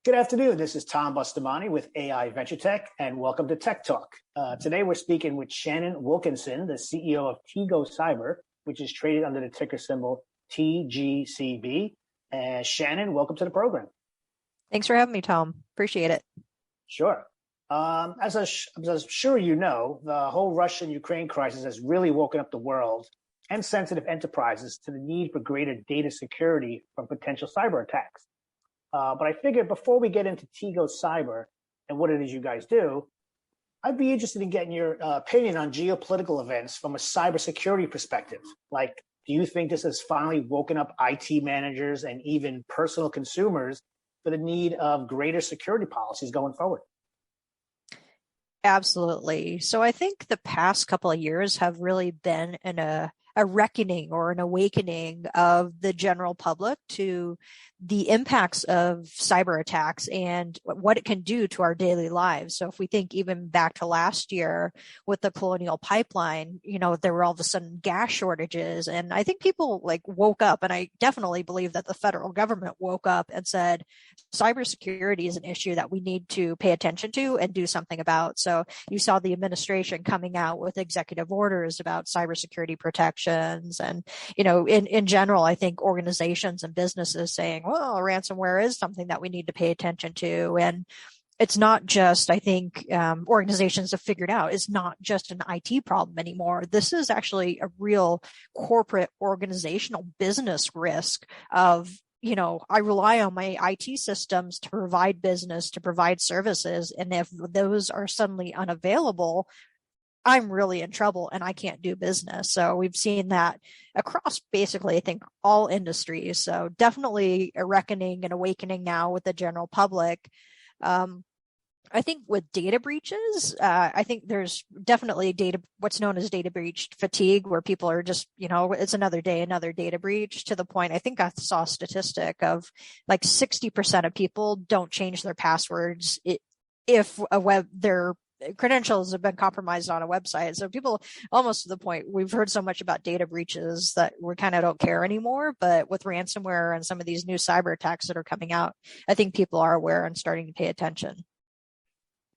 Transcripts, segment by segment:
Good afternoon. This is Tom Bustamante with AI Venturetech, and welcome to Tech Talk. Today, we're speaking with Shannon Wilkinson, the CEO of Tego Cyber, which is traded under the ticker symbol TGCB. Shannon, welcome to the program. Thanks for having me, Tom. Appreciate it. Sure. As I'm sure you know, the whole Russia-Ukraine crisis has really woken up the world and sensitive enterprises to the need for greater data security from potential cyber attacks. But I figured before we get into Tego Cyber and what it is you guys do, I'd be interested in getting your opinion on geopolitical events from a cybersecurity perspective. Like, do you think this has finally woken up IT managers and even personal consumers for the need of greater security policies going forward? Absolutely. So I think the past couple of years have really been in a reckoning or an awakening of the general public to the impacts of cyber attacks and what it can do to our daily lives. So if we think even back to last year with the Colonial Pipeline, there were all of a sudden gas shortages. And I think people woke up, and I definitely believe that the federal government woke up and said, cybersecurity is an issue that we need to pay attention to and do something about. So you saw the administration coming out with executive orders about cybersecurity protections. And, in general, I think organizations and businesses saying, well, ransomware is something that we need to pay attention to. And it's not just, I think, organizations have figured out, it's not just an IT problem anymore. This is actually a real corporate organizational business risk of, I rely on my IT systems to provide business, to provide services. And if those are suddenly unavailable, I'm really in trouble and I can't do business. So we've seen that across basically, I think, all industries. So definitely a reckoning and awakening now with the general public. I think with data breaches, I think there's definitely what's known as data breach fatigue, where people are just, it's another day, another data breach, to the point, I think I saw a statistic of 60% of people don't change their passwords if their credentials have been compromised on a website. So people, almost to the point, we've heard so much about data breaches that we kind of don't care anymore. But with ransomware and some of these new cyber attacks that are coming out, I think people are aware and starting to pay attention.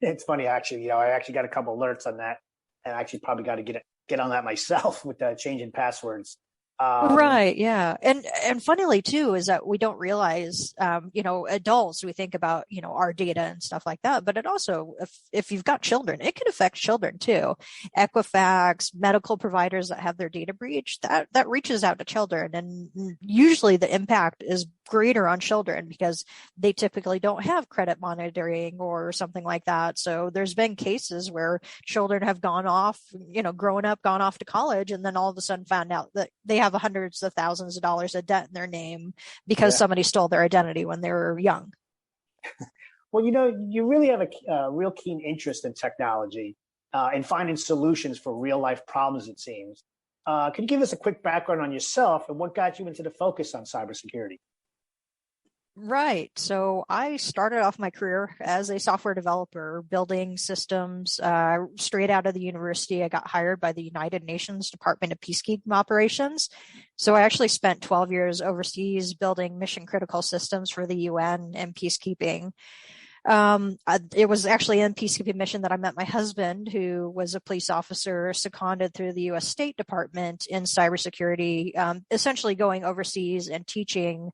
It's funny, actually. I actually got a couple alerts on that, and I actually probably got to get on that myself with changing passwords. Right. Yeah. And funnily too, is that we don't realize, adults, we think about, our data and stuff like that, but it also, if you've got children, it can affect children too. Equifax, medical providers that have their data breached, that reaches out to children. And usually the impact is greater on children because they typically don't have credit monitoring or something like that. So there's been cases where children have gone off, growing up, gone off to college, and then all of a sudden found out that they have hundreds of thousands of dollars of debt in their name because somebody stole their identity when they were young. Well, you really have a real keen interest in technology and finding solutions for real life problems, it seems. Can you give us a quick background on yourself and what got you into the focus on cybersecurity? Right. So I started off my career as a software developer, building systems straight out of the university. I got hired by the United Nations Department of Peacekeeping Operations. So I actually spent 12 years overseas building mission critical systems for the UN and peacekeeping. It was actually in peacekeeping mission that I met my husband, who was a police officer seconded through the U.S. State Department in cybersecurity, essentially going overseas and teaching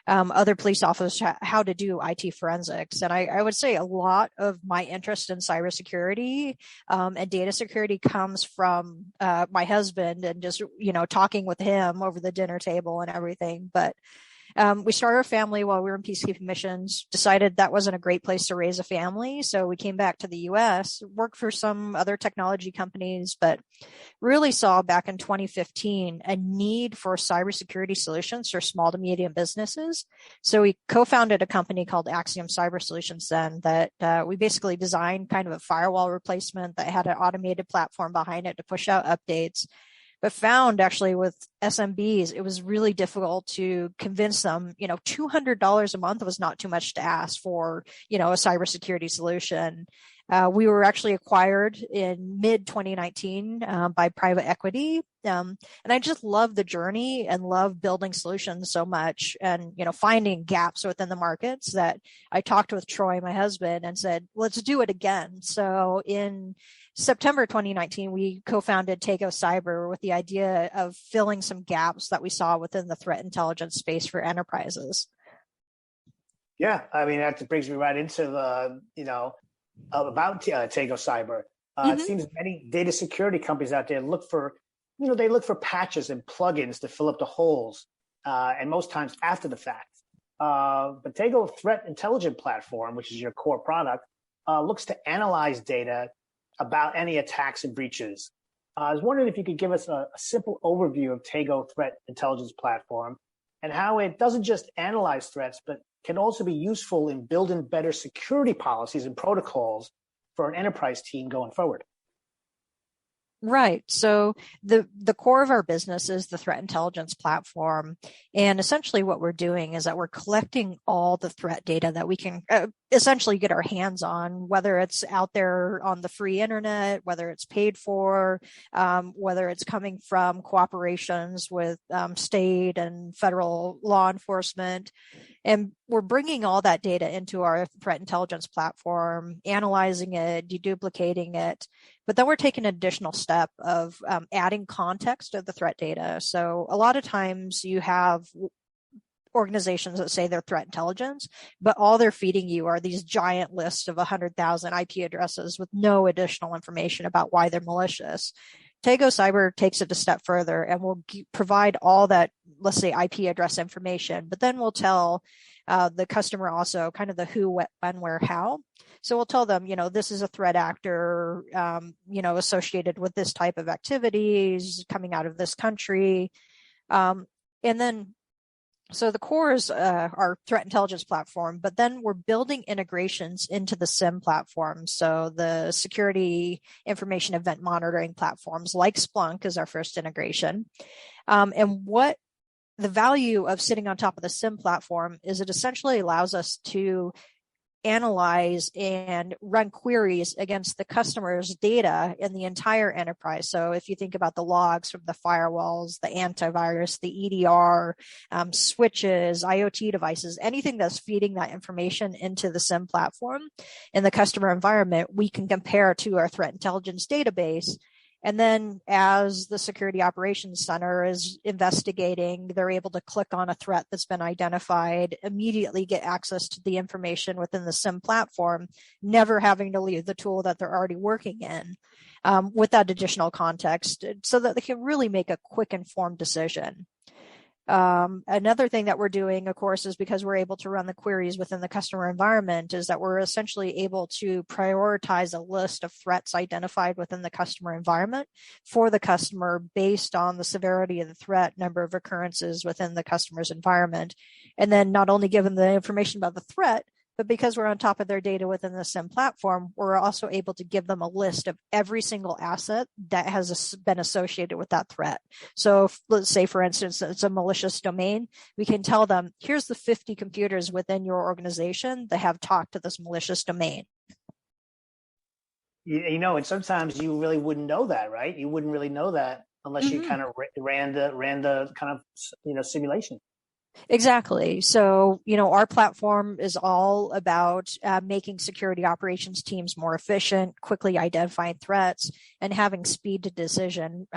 other police officers how to do IT forensics. And I would say a lot of my interest in cybersecurity and data security comes from my husband and just, talking with him over the dinner table and everything. But we started our family while we were in peacekeeping missions, decided that wasn't a great place to raise a family. So we came back to the U.S., worked for some other technology companies, but really saw back in 2015 a need for cybersecurity solutions for small to medium businesses. So we co-founded a company called Axiom Cyber Solutions then that we basically designed kind of a firewall replacement that had an automated platform behind it to push out updates. But found actually with SMBs, it was really difficult to convince them, $200 a month was not too much to ask for, a cybersecurity solution. We were actually acquired in mid 2019 by private equity. And I just love the journey and love building solutions so much and, finding gaps within the markets that I talked with Troy, my husband, and said, let's do it again. So in September 2019, we co-founded Tego Cyber with the idea of filling some gaps that we saw within the threat intelligence space for enterprises. Yeah, I mean, that brings me right into the, about Tego Cyber. It seems many data security companies out there look for patches and plugins to fill up the holes, and most times after the fact. But Tego Threat Intelligence Platform, which is your core product, looks to analyze data about any attacks and breaches. I was wondering if you could give us a simple overview of Tego Threat Intelligence Platform and how it doesn't just analyze threats, but can also be useful in building better security policies and protocols for an enterprise team going forward. Right. So the core of our business is the threat intelligence platform. And essentially what we're doing is that we're collecting all the threat data that we can essentially get our hands on, whether it's out there on the free internet, whether it's paid for, whether it's coming from cooperations with state and federal law enforcement. And we're bringing all that data into our threat intelligence platform, analyzing it, deduplicating it. But then we're taking an additional step of adding context to the threat data. So a lot of times you have organizations that say they're threat intelligence, but all they're feeding you are these giant lists of 100,000 IP addresses with no additional information about why they're malicious. Tego Cyber takes it a step further and will provide all that, let's say, IP address information, but then we'll tell the customer also kind of the who, what, when, where, how. So we'll tell them, this is a threat actor, associated with this type of activities coming out of this country. So the core is our threat intelligence platform, but then we're building integrations into the SIM platform. So the security information event monitoring platforms like Splunk is our first integration. And what the value of sitting on top of the SIM platform is it essentially allows us to analyze and run queries against the customer's data in the entire enterprise. So if you think about the logs from the firewalls, the antivirus, the EDR, switches, IoT devices, anything that's feeding that information into the SIM platform in the customer environment, we can compare to our threat intelligence database. And then as the security operations center is investigating, they're able to click on a threat that's been identified, immediately get access to the information within the SIM platform, never having to leave the tool that they're already working in with that additional context so that they can really make a quick, informed decision. Another thing that we're doing, of course, is because we're able to run the queries within the customer environment is that we're essentially able to prioritize a list of threats identified within the customer environment for the customer based on the severity of the threat, number of occurrences within the customer's environment. And then not only give them the information about the threat, but because we're on top of their data within the SIM platform, we're also able to give them a list of every single asset that has been associated with that threat. So let's say, for instance, it's a malicious domain. We can tell them, here's the 50 computers within your organization that have talked to this malicious domain. And sometimes you really wouldn't know that, right? You wouldn't really know that unless you kind of ran the kind of simulation. Exactly. So, our platform is all about making security operations teams more efficient, quickly identifying threats, and having speed to decision.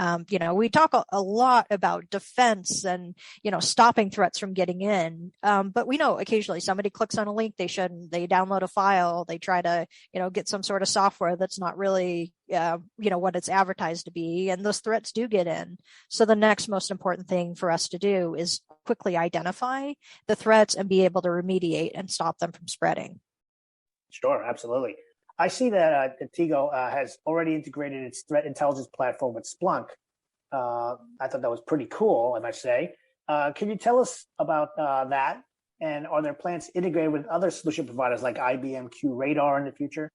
We talk a lot about defense and, stopping threats from getting in. But we know occasionally somebody clicks on a link they shouldn't, they download a file, they try to, get some sort of software that's not really what it's advertised to be, and those threats do get in. So the next most important thing for us to do is quickly identify the threats and be able to remediate and stop them from spreading. Sure, absolutely. I see that Tego has already integrated its threat intelligence platform with Splunk. I thought that was pretty cool, I must say. Can you tell us about that? And are there plans to integrate with other solution providers like IBM QRadar in the future?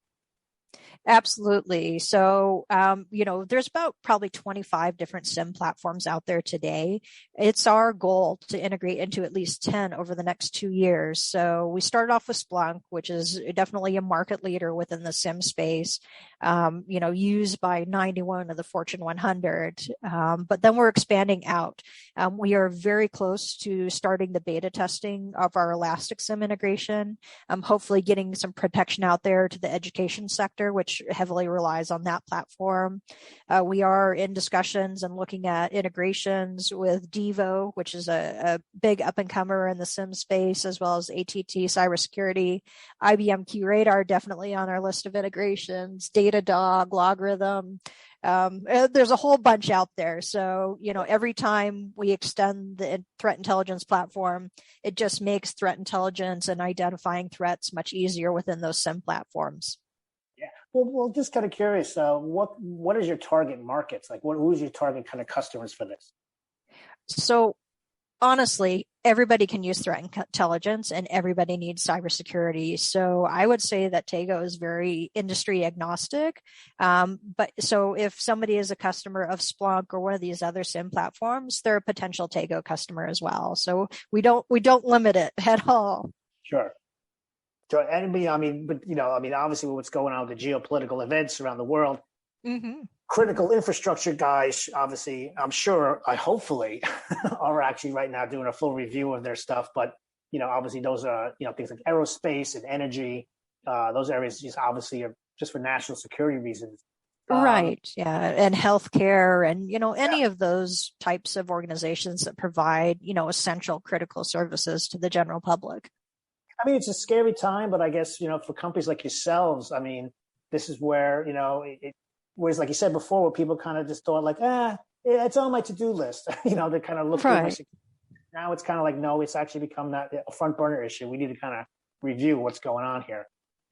Absolutely. So, there's about probably 25 different SIM platforms out there today. It's our goal to integrate into at least 10 over the next 2 years. So we started off with Splunk, which is definitely a market leader within the SIM space, used by 91 of the Fortune 100. But then we're expanding out. We are very close to starting the beta testing of our Elastic SIM integration, hopefully getting some protection out there to the education sector, which heavily relies on that platform. We are in discussions and looking at integrations with Devo, which is a big up-and-comer in the SIM space, as well as ATT Cybersecurity. IBM QRadar definitely on our list of integrations, Datadog, Logarithm. There's a whole bunch out there. So, every time we extend the threat intelligence platform, it just makes threat intelligence and identifying threats much easier within those SIM platforms. Yeah. Well, just kind of curious, what is your target markets? Like, who's your target kind of customers for this? So honestly, everybody can use threat intelligence and everybody needs cybersecurity. So I would say that Tego is very industry agnostic. But so if somebody is a customer of Splunk or one of these other SIM platforms, they're a potential Tego customer as well. So we don't limit it at all. Sure. So enemy, obviously what's going on with the geopolitical events around the world, critical infrastructure guys, obviously, hopefully are actually right now doing a full review of their stuff. But, obviously those are, things like aerospace and energy, those areas just obviously are just for national security reasons. Right. Yeah. And healthcare and, any of those types of organizations that provide, essential critical services to the general public. I mean, it's a scary time, but I guess, for companies like yourselves, I mean, this is where, whereas like you said before, where people kind of just thought like, it's on my to-do list, they kind of look right. Now it's kind of like, no, it's actually become that a front burner issue. We need to kind of review what's going on here.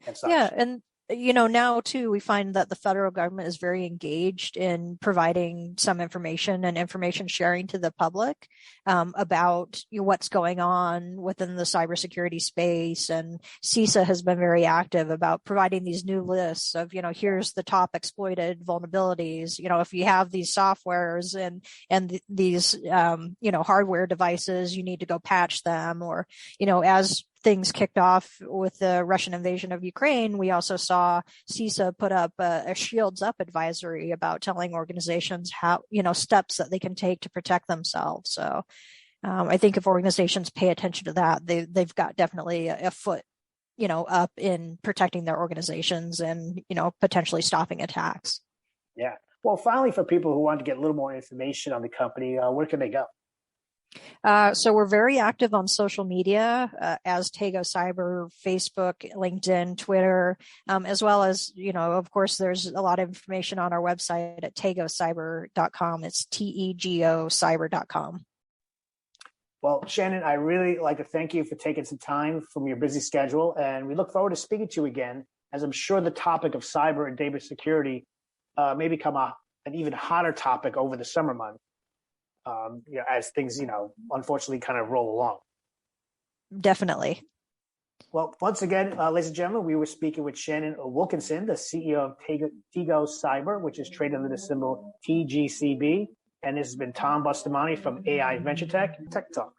And such. Yeah. And now too, we find that the federal government is very engaged in providing some information and information sharing to the public about what's going on within the cybersecurity space. And CISA has been very active about providing these new lists of, here's the top exploited vulnerabilities. If you have these softwares and these, hardware devices, you need to go patch them. Or, as things kicked off with the Russian invasion of Ukraine, we also saw CISA put up a Shields Up advisory about telling organizations how, steps that they can take to protect themselves. So I think if organizations pay attention to that, they've got definitely a foot, up in protecting their organizations and, potentially stopping attacks. Yeah. Well, finally, for people who want to get a little more information on the company, where can they go? So we're very active on social media as Tego Cyber, Facebook, LinkedIn, Twitter, as well as, of course, there's a lot of information on our website at tegocyber.com. It's TEGOcyber.com. Well, Shannon, I really like to thank you for taking some time from your busy schedule, and we look forward to speaking to you again, as I'm sure the topic of cyber and data security may become an even hotter topic over the summer months. As things, unfortunately kind of roll along. Definitely. Well, once again, ladies and gentlemen, we were speaking with Shannon Wilkinson, the CEO of Tego Cyber, which is traded under the symbol TGCB. And this has been Tom Bustamante from AI Venturetech Tech Talk.